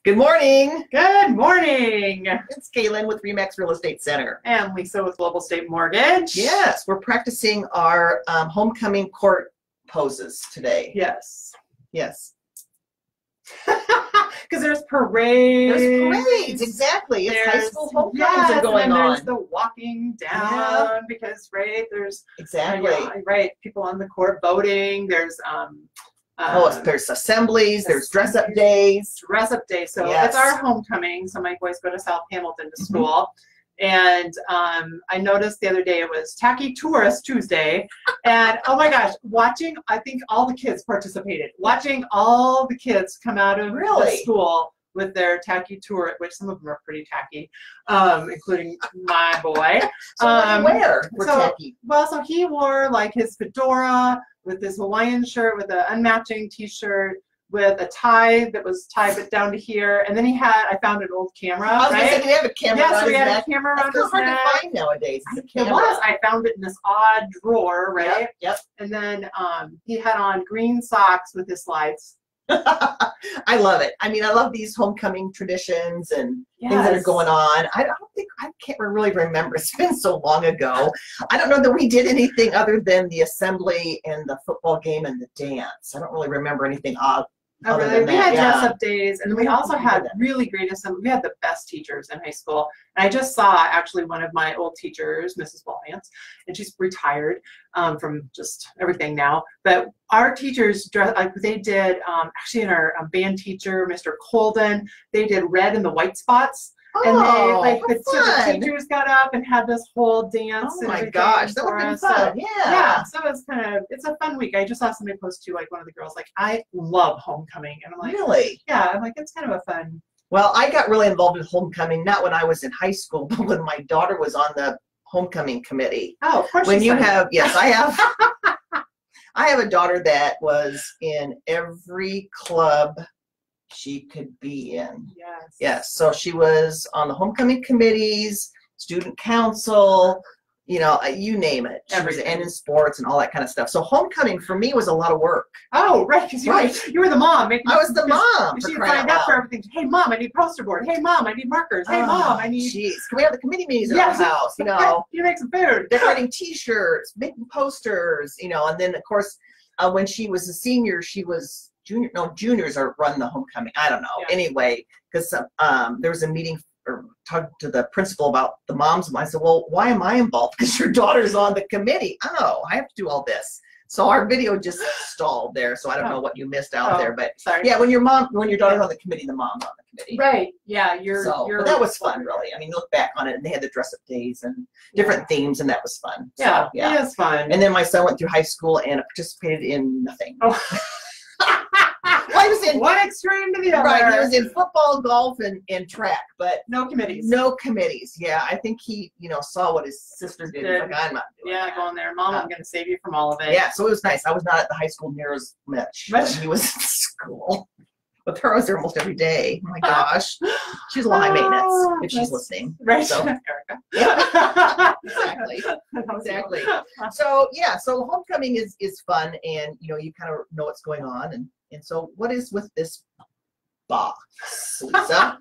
Good morning. Good morning. It's Kaylin with Remax Real Estate Center. And Lisa with Global State Mortgage. Yes, we're practicing our homecoming court poses today. Yes. Yes. Because there's parades. There's parades, exactly. It's high school homecomings are going and on. There's the walking down because, right, there's exactly. Right, people on the court voting. There's there's assemblies, there's dress up days. Dress up day. So yes. It's our homecoming. So my boys go to South Hamilton to school. And I noticed the other day it was Tacky Tourist Tuesday. And oh my gosh, I think all the kids participated. Watching all the kids come out of the school with their tacky tour, which some of them are pretty tacky, including my boy. So what do you wear for tacky? Well, so he wore like his fedora with his Hawaiian shirt with an unmatching t-shirt with a tie that was tied but down to here, and then I found an old camera. I was gonna say, do we have a camera? Yeah, so we had a camera around his neck. It's hard to find nowadays. It was. I found it in this odd drawer, right? Yep. And then he had on green socks with his slides. I love it. I mean, I love these homecoming traditions and things that are going on. I can't really remember. It's been so long ago. I don't know that we did anything other than the assembly and the football game and the dance. I don't really remember anything odd. Oh, really? We had dress up days, and we also had really great assembly. We had the best teachers in high school. And I just saw actually one of my old teachers, Mrs. Wallhans, and she's retired from just everything now. But our teachers, they did, actually in our band teacher, Mr. Colden, they did red and the white spots. And the teachers got up and had this whole dance. Oh my gosh, that would have been fun. Yeah, so it's a fun week. I just saw somebody post too, like one of the girls, like, I love homecoming. And I'm like, really? Yeah, I'm like, it's kind of a fun. Well, I got really involved with homecoming, not when I was in high school, but when my daughter was on the homecoming committee. Oh, of course. When you have, yes, I have. I have a daughter that was in every club she could be in. Yes. Yes. So she was on the homecoming committees, student council, you know, you name it. Everything. And in sports and all that kind of stuff. So homecoming for me was a lot of work. Oh, right. Because you were the mom. I was the mom. She signed up for everything. Hey, mom, I need poster board. Hey, mom, I need markers. Hey, mom, I need. Jeez. Can we have the committee meetings in our house? You know, you make some food. Decorating T-shirts, making posters. You know, and then of course, when she was a senior, she was. Juniors run the homecoming. I don't know. Yeah. Anyway, because there was a meeting or talked to the principal about the moms. And I said, well, why am I involved? Because your daughter's on the committee. Oh, I have to do all this. So our video just stalled there. So I don't know what you missed out there. But sorry. Yeah, when your daughter's on the committee, the mom's on the committee. Right. Yeah. But that was fun, really. I mean, look back on it, and they had the dress up days and different themes, and that was fun. Yeah. So, yeah. It was fun. And then my son went through high school and participated in nothing. Oh. Well, he was in one extreme to the other. Right, he was in football, golf, and track, but no committees. No committees. Yeah, I think he, saw what his sister did. He's like, I'm not doing that. Going there, Mom. I'm going to save you from all of it. Yeah, so it was nice. I was not at the high school near as much. He was in school. With her, I was there almost every day. Oh my gosh, she's a lot high maintenance if she's listening. Right, so, Erica. Yeah. Exactly. So yeah, so homecoming is fun, and you kind of know what's going on, and so what is with this box, Lisa?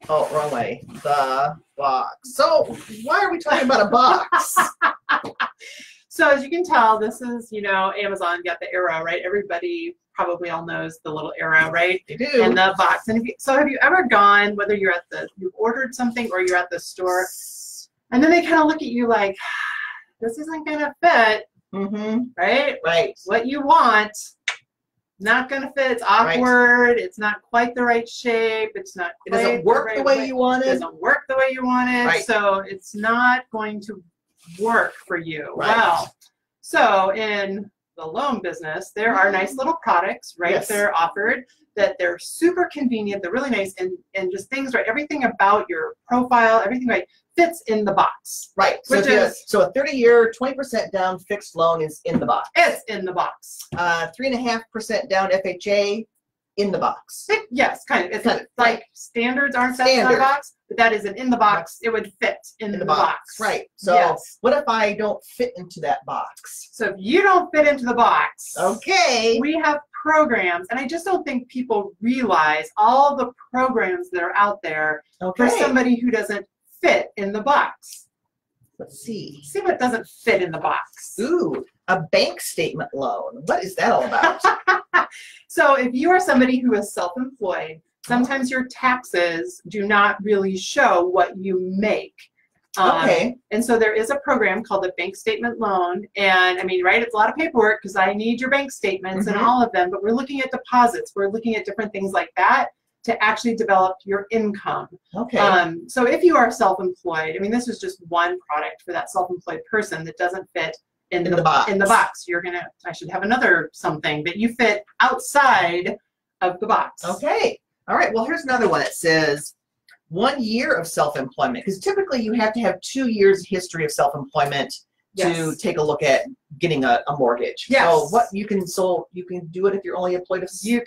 Wrong way. The box. So why are we talking about a box? So as you can tell, this is, Amazon got the arrow, right? Everybody probably all knows the little arrow, right? They do. And the box. And have you ever gone, whether you've ordered something or you're at the store, and then they kind of look at you like, this isn't going to fit, right? Right. What you want, not going to fit. It's awkward. Right. It's not quite the right shape. It doesn't work the way you want it. It doesn't work the way you want it. Right. So it's not going to work for you. Right. Well, so in the loan business, there are nice little products, right? Yes. They're offered that they're super convenient. They're really nice, and just things, right? Everything about your profile, everything right fits in the box. Right. So a 30-year, 20% down fixed loan is in the box. It's in the box. 3.5% down FHA in the box. Yes, kind of. It's like standards aren't set in the box, but that is in the box. It would fit in the box. Right. So what if I don't fit into that box? So if you don't fit into the box, okay, we have programs, and I just don't think people realize all the programs that are out there for somebody who doesn't fit in the box. Let's see. See what doesn't fit in the box. Ooh, a bank statement loan. What is that all about? So if you are somebody who is self-employed, sometimes your taxes do not really show what you make. And so there is a program called the bank statement loan. And I mean, right, it's a lot of paperwork because I need your bank statements and all of them, but we're looking at deposits. We're looking at different things like that to actually develop your income. So if you are self-employed, I mean, this is just one product for that self-employed person that doesn't fit in the box. You're gonna, I should have another something that you fit outside of the box. Okay. All right. Well, here's another one that says 1 year of self-employment, because typically you have to have 2 years history of self-employment to take a look at getting a mortgage. So what you can do it if you're only employed a year.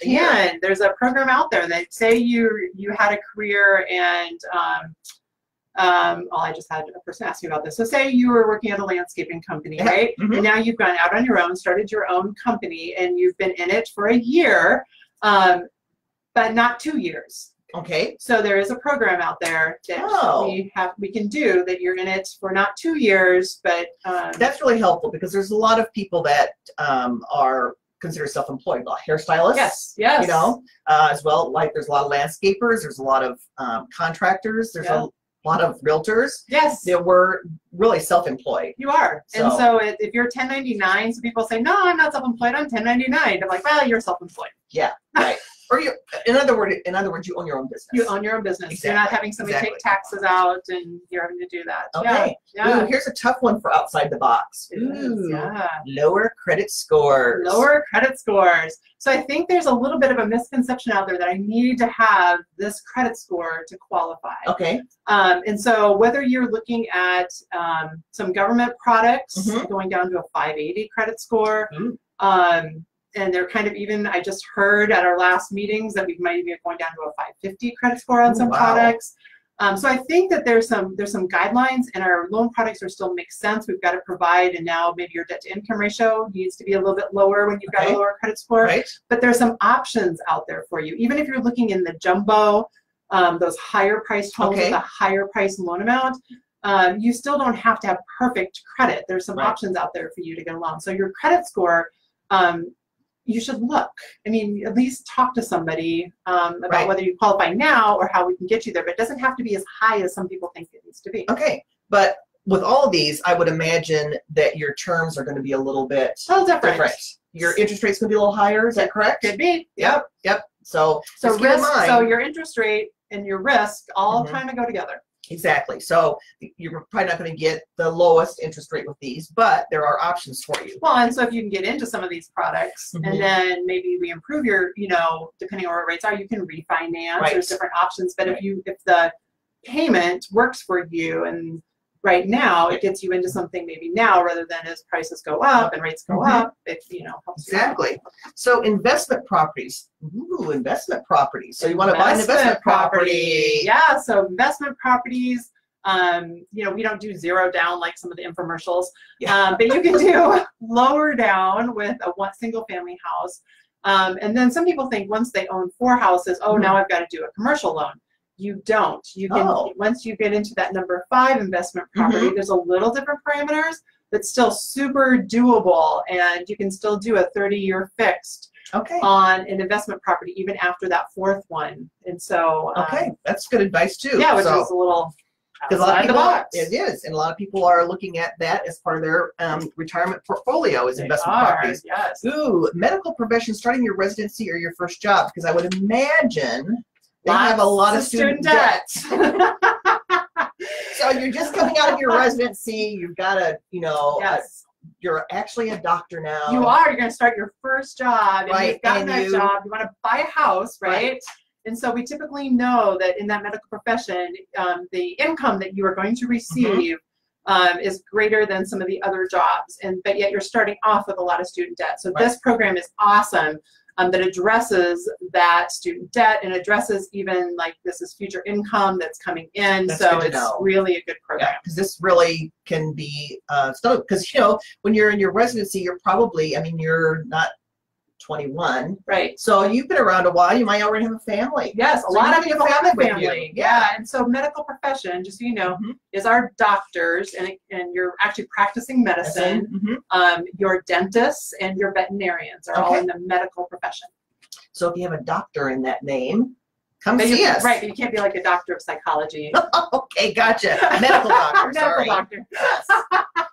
There's a program out there that say you had a career and I just had a person ask me about this. So say you were working at a landscaping company, right? And now you've gone out on your own, started your own company, and you've been in it for a year, but not 2 years. Okay. So there is a program out there that we can do that you're in it for not 2 years, but that's really helpful because there's a lot of people that are considered self-employed, like hairstylists. You know, as well. Like there's a lot of landscapers. There's a lot of contractors. There's a lot of realtors. That were really self-employed. You are. And so if you're 1099, so people say, no, I'm not self-employed. I'm 1099. I'm like, well, you're self-employed. Yeah. Right. Or you, in other words, you own your own business. You own your own business. Exactly. You're not having somebody take taxes out, and you're having to do that. Okay. Ooh, here's a tough one for outside the box. Ooh, lower credit scores. Lower credit scores. So I think there's a little bit of a misconception out there that I need to have this credit score to qualify. Okay. And so whether you're looking at some government products going down to a 580 credit score, and they're kind of even, I just heard at our last meetings that we might be going down to a 550 credit score on some products. So I think that there's some guidelines, and our loan products are still make sense. We've got to provide, and now maybe your debt to income ratio needs to be a little bit lower when you've got a lower credit score. But there's some options out there for you. Even if you're looking in the jumbo, those higher priced homes with a higher price loan amount, you still don't have to have perfect credit. There's some options out there for you to get a loan. So your credit score, you should look. I mean, at least talk to somebody about whether you qualify now or how we can get you there. But it doesn't have to be as high as some people think it needs to be. Okay, but with all of these, I would imagine that your terms are going to be a little bit different. Your interest rate's going to be a little higher. Is that correct? Could be. Yep. So risk. So your interest rate and your risk all kind of go together. Exactly. So you're probably not going to get the lowest interest rate with these, but there are options for you. Well, and so if you can get into some of these products and then maybe we improve your, depending on what rates are, you can refinance. There's different options. But if the payment works for you, and right now it gets you into something maybe now rather than as prices go up and rates go up, it helps. Exactly. So investment properties. Ooh, investment properties. So you want to buy an investment property. Yeah, so investment properties, we don't do zero down like some of the infomercials, but you can do lower down with a single family house. And then some people think once they own 4 houses, now I've got to do a commercial loan. You don't. You can once you get into that number 5 investment property, there's a little different parameters, but still super doable, and you can still do a 30-year fixed on an investment property even after that 4th one. And so that's good advice too. Yeah, which is a little because a lot of people, it is, and a lot of people are looking at that as part of their retirement portfolio as investment properties. Yes. Ooh, medical profession, starting your residency or your first job, because I would imagine they have a lot of student debt. So you're just coming out of your residency. You've got to, you're actually a doctor now. You are. You're going to start your first job. And you've gotten that job. You want to buy a house, right? And so we typically know that in that medical profession, the income that you are going to receive is greater than some of the other jobs. But yet you're starting off with a lot of student debt. So this program is awesome. That addresses that student debt and addresses even like this is future income that's coming in. So it's really a good program. Yeah, because this really can be because when you're in your residency, you're probably, you're not 21. Right. So you've been around a while. You might already have a family. Yes, a So lot you of need a people have a family with you. family. Yeah. Yeah, and so medical profession, just so you know, Mhm. is our doctors, and you're actually practicing medicine. Mhm. Your dentists and your veterinarians are all Okay. in the medical profession. So if you have a doctor in that name, come But see us. Right, but you can't be like a doctor of psychology. Okay, gotcha. Medical doctor. Medical Sorry. doctor. Yes.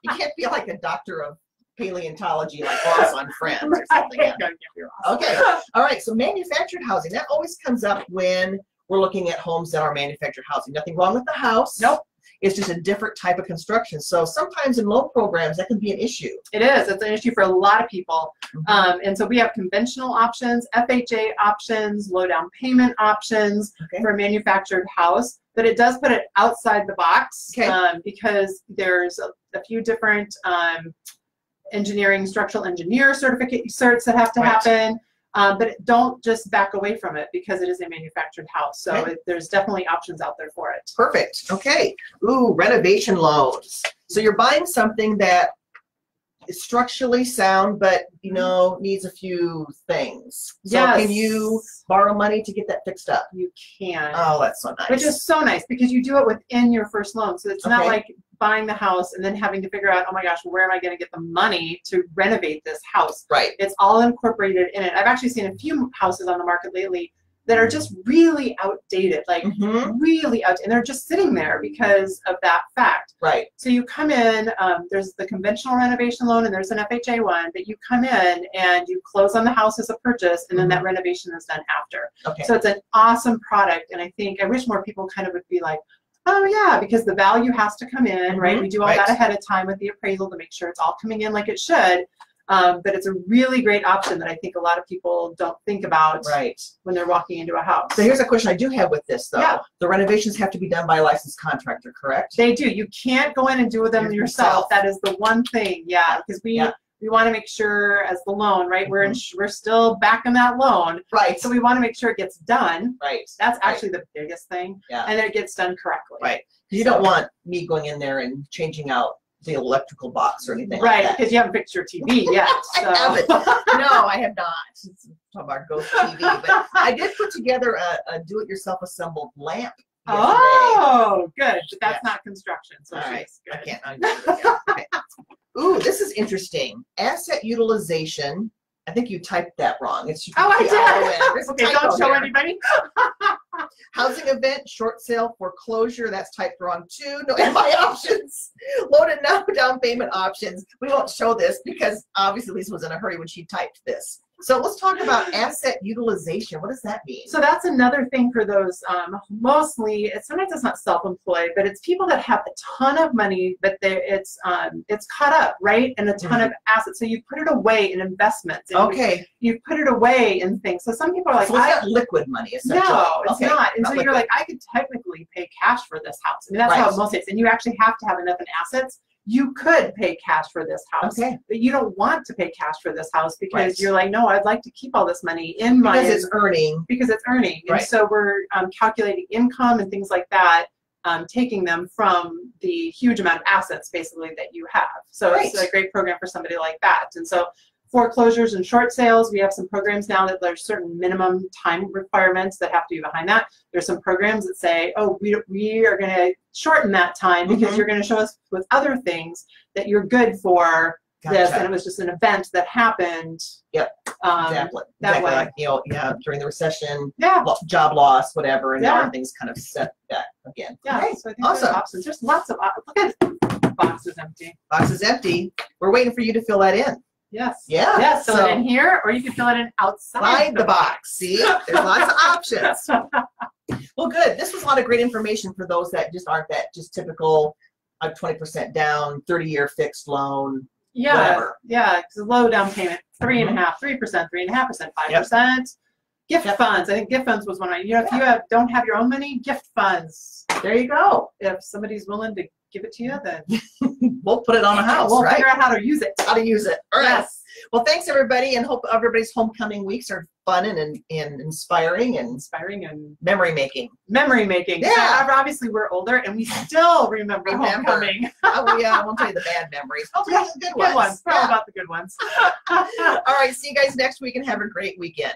You can't be like a doctor of paleontology, like Ross on Friends or something. Right. Yeah. Okay. All right. So manufactured housing, that always comes up when we're looking at homes that are manufactured housing. Nothing wrong with the house. Nope. It's just a different type of construction. So sometimes in loan programs, that can be an issue. It is. It's an issue for a lot of people. Mhm. And so we have conventional options, FHA options, low down payment options Okay. for a manufactured house. But it does put it outside the box Okay. because there's a few different engineering, structural engineer certs that have to Right. happen. But don't just back away from it because it is a manufactured house. So Okay. there's definitely options out there for it. Perfect. Okay. Ooh, renovation loans. So you're buying something that is structurally sound, but needs a few things. So can you borrow money to get that fixed up? You can. Oh, that's so nice. Which is so nice because you do it within your first loan. So it's not Okay. like buying the house and then having to figure out, oh my gosh, where am I going to get the money to renovate this house? right. It's all incorporated in it. I've actually seen a few houses on the market lately that are just really outdated, like Mhm. really outdated. And they're just sitting there because of that fact. Right. So you come in, there's the conventional renovation loan and there's an FHA one, but you come in and you close on the house as a purchase and then that renovation is done after. Okay. So it's an awesome product. And I wish more people kind of would be like, oh yeah, because the value has to come in, right? Mhm. We do all Right. that ahead of time with the appraisal to make sure it's all coming in like it should. But it's a really great option that I think a lot of people don't think about Right. when they're walking into a house. So here's a question I do have with this, though. Yeah. The renovations have to be done by a licensed contractor, correct? They do. You can't go in and do them yourself. That is the one thing. Yeah, because we want to make sure as the loan, right? We're still backing that loan, Right. so we want to make sure it gets done. Right. That's actually the biggest thing, Yeah. and that it gets done correctly. Right. You don't want me going in there and changing out the electrical box or anything Right, like that. because you haven't fixed your TV yet. So. I haven't. No, I have not. It's talking about ghost TV, but I did put together a do-it-yourself assembled lamp yesterday. Oh, good. But that's Yes. not construction, so All right. she's good. I can't undo it. Yeah. Okay. Ooh, this is interesting. Asset utilization. I think you typed that wrong. It should be Oh, I PRON. did. There's a Okay, typo don't show there. anybody. Housing event, short sale, foreclosure, that's typed wrong too. No MI options, loan and no down payment options. We won't show this because obviously Lisa was in a hurry when she typed this. So let's talk about asset utilization. What does that mean? So that's another thing for those, mostly, sometimes it's not self-employed, but it's people that have a ton of money, but it's caught up, right? And a ton of assets. So you put it away in investments. And Okay. You put it away in things. So some people are like, So it's not liquid money, essentially. no, it's Okay, not. And so you're liquid. like, I could technically pay cash for this house. I mean, that's Right. how most it's, and you actually have to have enough in assets. You could pay cash for this house, Okay. but you don't want to pay cash for this house because Right. you're like, no, I'd like to keep all this money in my Because it's earning. because it's earning. Right. And so we're calculating income and things like that, taking them from the huge amount of assets basically that you have. So it's Right. a great program for somebody like that. And so foreclosures and short sales, we have some programs now that there's certain minimum time requirements that have to be behind that. There's some programs that say, oh, we are going to shorten that time because Mhm. you're going to show us with other things that you're good for this. Gotcha. And it was just an event that happened. Yep. Um, Exactly. that Exactly. way. Like, during the recession, Yeah. job loss, whatever, and now Yeah. everything's kind of set back again. Yeah, Okay. so I think Awesome. there's options. There's lots of look at boxes empty. Box is empty. We're waiting for you to fill that in. Yes. Yeah. Yes. Fill So- it in here, or you can fill it in outside Slide the box. See, there's lots of options. Well, good. This was a lot of great information for those that just aren't that just typical 20% down, 30-year fixed loan. Yeah. Whatever. Yeah. It's a low down payment, 3.5%, 3%, 3.5%, 5%. Gift Yep. funds. I think gift funds was one. If you don't have your own money, gift funds. There you go. If somebody's willing to give it to you, then we'll put it on a house, we'll right? figure out how to use it. How to use it. All right. Yes. Well, thanks everybody, and hope everybody's homecoming weeks are fun and inspiring and Inspiring and memory making. memory making. Yeah. Obviously, we're older and we still remember homecoming. Oh yeah, I won't tell you the bad memories. Oh, Yeah, the good Good ones. ones. Probably Yeah. about the good ones. All right, see you guys next week and have a great weekend.